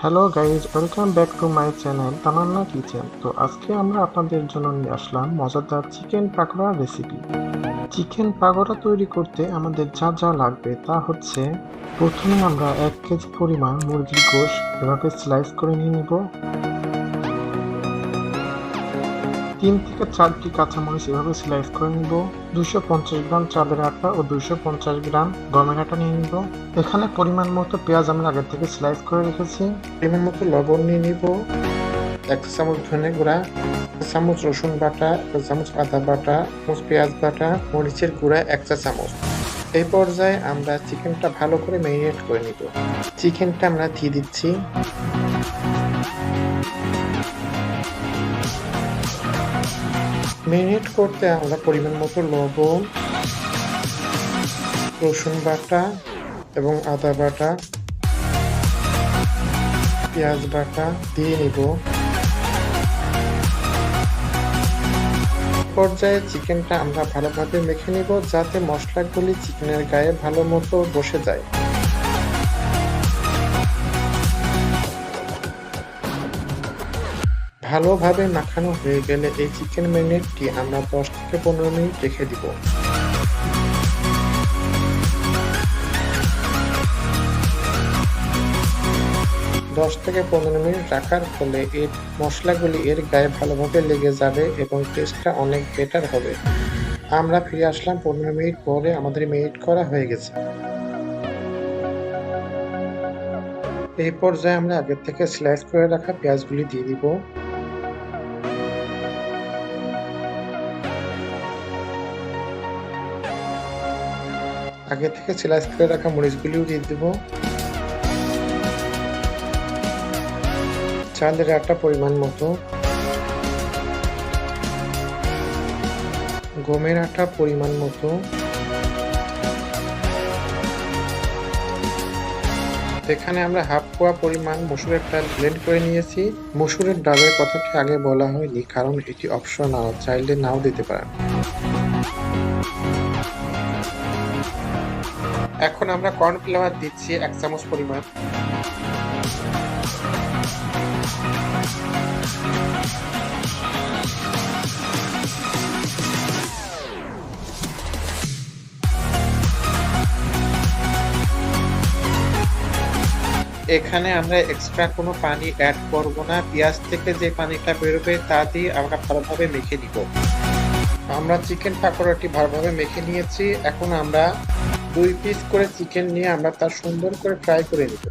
Hello guys, welcome back to my channel Tamanna Kitchen. তো আজকে আমরা আপনাদের জন্য নিয়ে আসলাম মজাদার chicken pakora recipe. Chicken pakora তৈরি করতে আমাদের যা যা লাগবে তা হচ্ছে, প্রথমে আমরা 1 কেজি পরিমাণ মুরগির গোশত এভাবে স্লাইস করে নিয়ে নিব। 3 থেকে 4টি কাঁচামরিচ এভাবে স্লাইস করে নিব। 250 গ্রাম চালের আটা ও 250 গ্রাম গমের আটা নিয়ে নিব। এখানে পরিমাণ মতো পেঁয়াজ আমরা আগে থেকে স্লাইস করে রেখেছি। পরিমাণ মতো লবণ নিয়ে নিব। 1 চামচ ধনে গুঁড়া, 1 চামচ রসুন বাটা, 1 চামচ আদা বাটা, 1 পেঁয়াজ বাটা, মরিচের গুঁড়া 1 চা-চামচ। এই পর্যায়ে আমরা চিকেনটা ভালো করে ম্যারিনেট করে নিব। চিকেনটা আমরা দিয়ে দিচ্ছি। ম্যারিনেট করতে আমরা পরিমাণ মতো লবণ, রসুন বাটা এবং আদা বাটা, পেঁয়াজ বাটা দিয়ে নিব। পর্যায়ে চিকেনটা আমরা ভালোভাবে মেখে নিব, যাতে মশলাগুলি চিকেনের গায়ে ভালো মতো বসে যায়। ভালোভাবে মাখানো হয়ে গেলে এই চিকেন ম্যারিনেটটি আমরা 10 থেকে 15 মিনিট রেখে দিব। দশ থেকে 15 মিনিট রাখার ফলে এর মশলাগুলি এর গায়ে ভালোভাবে লেগে যাবে এবং টেস্টটা অনেক বেটার হবে। আমরা ফিরে আসলাম 15 মিনিট পরে, আমাদের ম্যারিনেট করা হয়ে গেছে। এই পর্যায়ে আমরা আগে থেকে স্লাইস করে রাখা পেঁয়াজগুলি দিয়ে দিব। আগে থেকে স্লাইস করে রাখা মরিচগুলিও দিয়ে দিব। চালের আটা পরিমাণ মতো, গমের আটা পরিমাণ মতো, এখানে আমরা হাফ পোয়া পরিমাণ মসুরের ডাল ব্লেন্ড করে নিয়েছি। মসুরের ডালের কথাটি আগে বলা হয়নি, কারণ এটি অপশনাল, চাইলে নাও দিতে পারেন। এখন আমরা কর্নফ্লাওয়ার দিচ্ছি 1 চামচ পরিমাণ। এখানে আমরা এক্সট্রা কোনো পানি অ্যাড করব না, পেঁয়াজ থেকে যে পানিটা বেরোবে তা দিয়ে আমরা ভালোভাবে মেখে নিব। আমরা চিকেন পাকোড়াটি ভালোভাবে মেখে নিয়েছি। এখন আমরা 2 পিস করে চিকেন নিয়ে আমরা তা সুন্দর করে ফ্রাই করে নিব।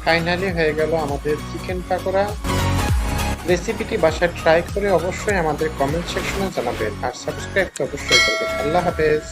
ফাইনালি হয়ে গেল আমাদের চিকেন পাকোড়া। রেসিপিটি বাসায় ট্রাই করে অবশ্যই আমাদের কমেন্ট সেকশনে জানাবেন, আর সাবস্ক্রাইব তো অবশ্যই করবেন। আল্লাহ হাফেজ।